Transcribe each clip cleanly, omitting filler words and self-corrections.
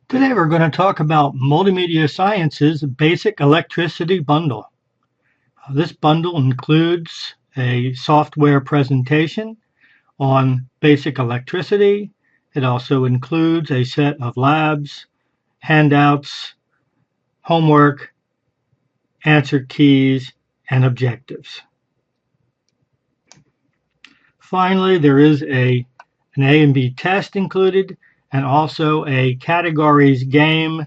Today we're going to talk about Multimedia Science's Basic Electricity Bundle. This bundle includes a software presentation on basic electricity. It also includes a set of labs, handouts, homework, answer keys, and objectives. Finally, there is an A and B test included, and also a categories game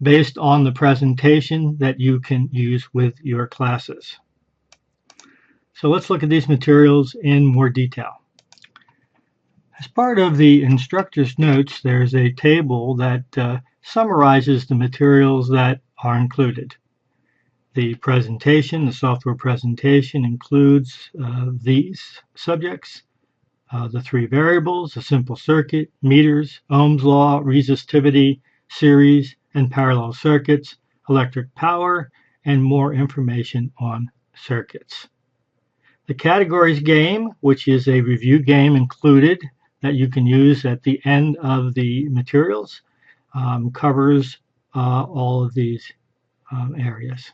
based on the presentation that you can use with your classes. So let's look at these materials in more detail. As part of the instructor's notes, there's a table that summarizes the materials that are included. The presentation, the software presentation, includes these subjects, the three variables, a simple circuit, meters, Ohm's law, resistivity, series and parallel circuits, electric power, and more information on circuits. The categories game, which is a review game included that you can use at the end of the materials, covers all of these areas.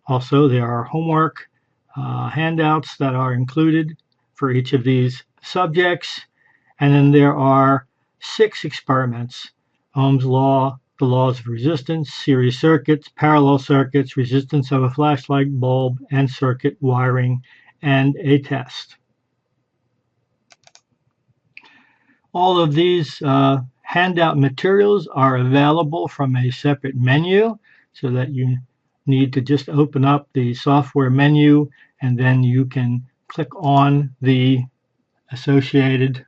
Also, there are homework handouts that are included for each of these subjects. And then there are 6 experiments: Ohm's law, the laws of resistance, series circuits, parallel circuits, resistance of a flashlight bulb, and circuit wiring, and a test. All of these handout materials are available from a separate menu, so that you need to just open up the software menu and then you can click on the associated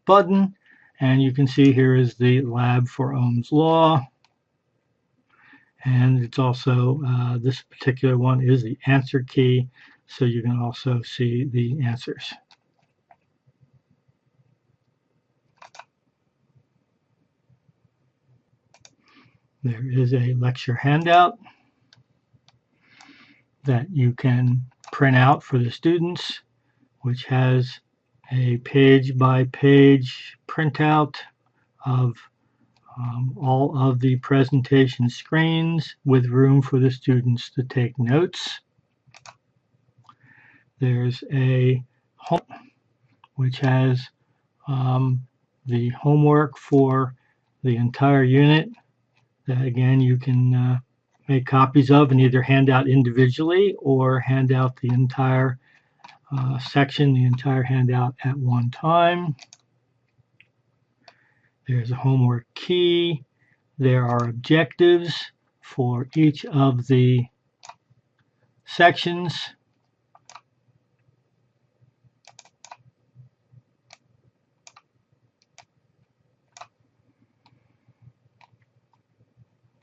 button, and you can see here is the lab for Ohm's law, and it's also this particular one is the answer key, so you can also see the answers. There is a lecture handout that you can print out for the students, which has a page-by-page printout of all of the presentation screens with room for the students to take notes. There's a home which has the homework for the entire unit that again you can make copies of and either hand out individually or hand out the entire section, the entire handout at one time. There's a homework key. There are objectives for each of the sections.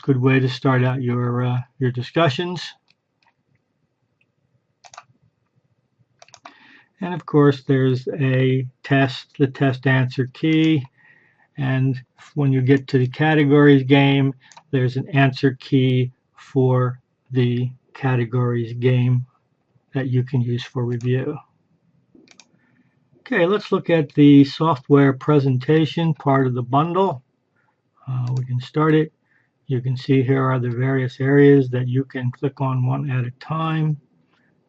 Good way to start out your discussions. And of course, there's a test, the test answer key. And when you get to the categories game, there's an answer key for the categories game that you can use for review. Okay, let's look at the software presentation part of the bundle. We can start it. You can see here are the various areas that you can click on one at a time.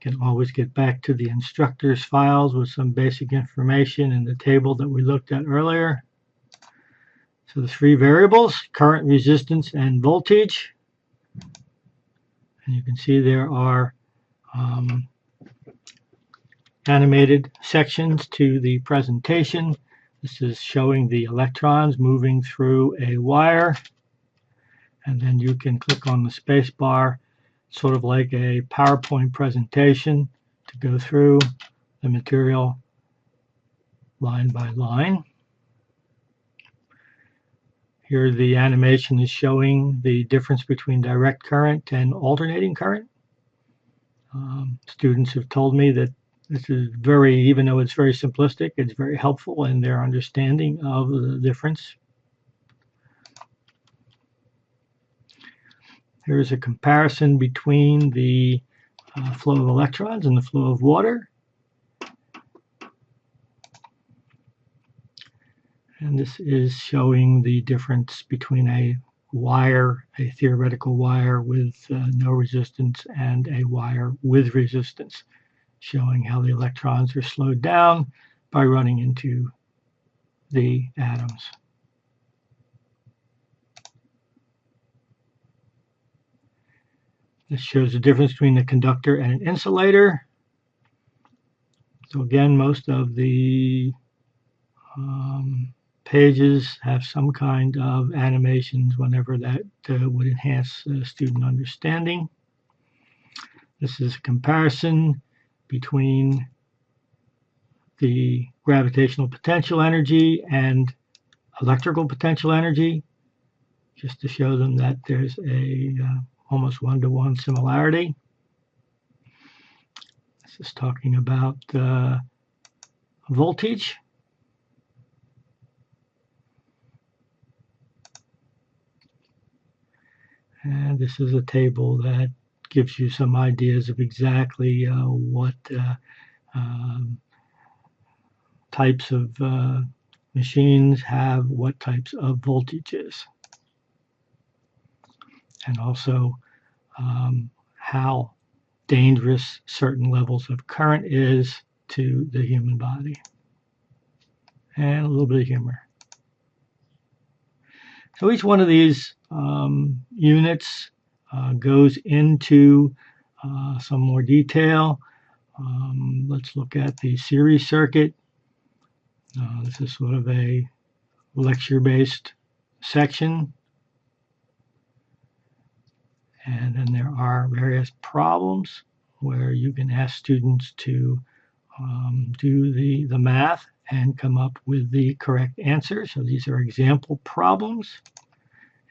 You can always get back to the instructor's files with some basic information in the table that we looked at earlier. So the 3 variables, current, resistance, and voltage. And you can see there are animated sections to the presentation. This is showing the electrons moving through a wire. And then you can click on the space bar, sort of like a PowerPoint presentation, to go through the material line by line. Here the animation is showing the difference between direct current and alternating current. Students have told me that this is even though it's very simplistic, it's very helpful in their understanding of the difference. Here's a comparison between the flow of electrons and the flow of water. And this is showing the difference between a wire, a theoretical wire with no resistance, and a wire with resistance, showing how the electrons are slowed down by running into the atoms. This shows the difference between the conductor and an insulator. So again, most of the pages have some kind of animations whenever that would enhance student understanding. This is a comparison between the gravitational potential energy and electrical potential energy, just to show them that there's a almost one-to-one similarity. This is talking about voltage. And this is a table that gives you some ideas of exactly what types of machines have what types of voltages, and also how dangerous certain levels of current is to the human body, and a little bit of humor. So each one of these units goes into some more detail. Let's look at the series circuit. This is sort of a lecture-based section. And then there are various problems where you can ask students to do the math and come up with the correct answer. So these are example problems.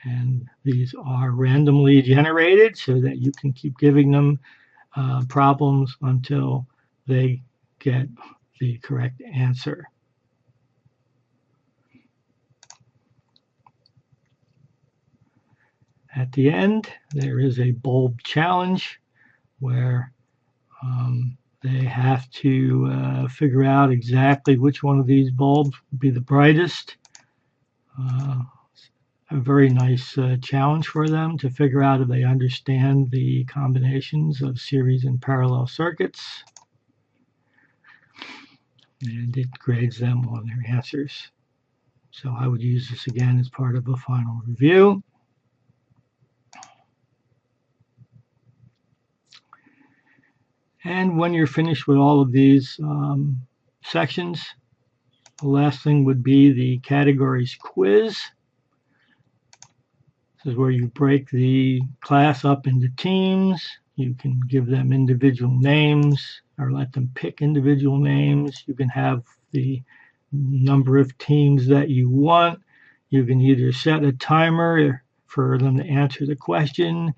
And these are randomly generated so that you can keep giving them problems until they get the correct answer. At the end, there is a bulb challenge where they have to figure out exactly which one of these bulbs would be the brightest. A very nice challenge for them to figure out if they understand the combinations of series and parallel circuits. And it grades them on their answers. So I would use this again as part of a final review. And when you're finished with all of these sections, the last thing would be the categories quiz. This is where you break the class up into teams. You can give them individual names or let them pick individual names. You can have the number of teams that you want. You can either set a timer for them to answer the question.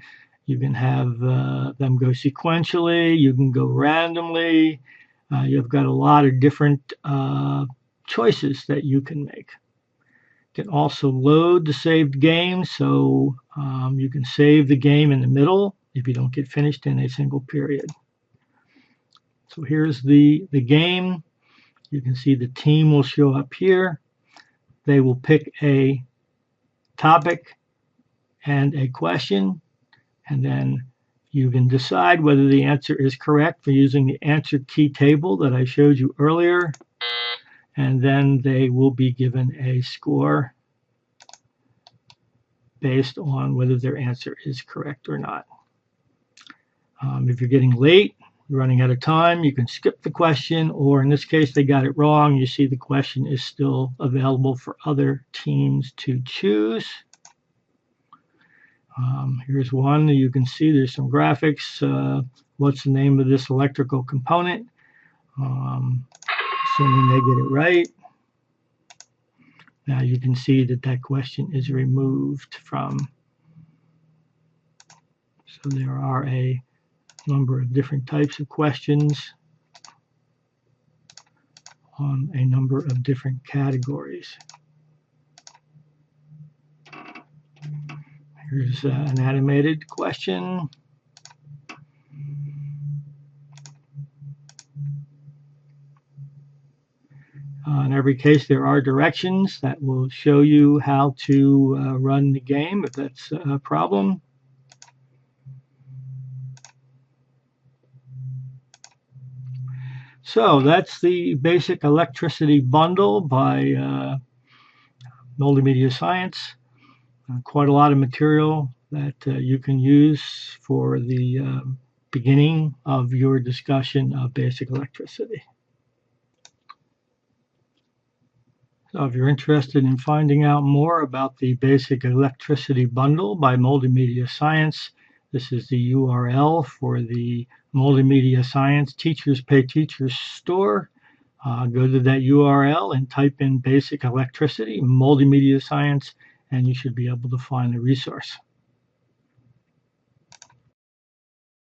You can have them go sequentially. You can go randomly. You've got a lot of different choices that you can make. You can also load the saved game, so you can save the game in the middle if you don't get finished in a single period. So here's the game. You can see the team will show up here. They will pick a topic and a question, and then you can decide whether the answer is correct for using the answer key table that I showed you earlier, and then they will be given a score based on whether their answer is correct or not. If you're getting late, running out of time, you can skip the question, or in this case, they got it wrong. You see the question is still available for other teams to choose. Here's one. You can see there's some graphics. What's the name of this electrical component? Assuming they get it right. Now you can see that that question is removed from. So there are a number of different types of questions on a number of different categories. Here's an animated question. In every case, there are directions that will show you how to run the game if that's a problem. So that's the basic electricity bundle by Multimedia Science. Quite a lot of material that you can use for the beginning of your discussion of basic electricity. So if you're interested in finding out more about the Basic Electricity Bundle by Multimedia Science, this is the URL for the Multimedia Science Teachers Pay Teachers store. Go to that URL and type in Basic Electricity, Multimedia Science, and you should be able to find the resource.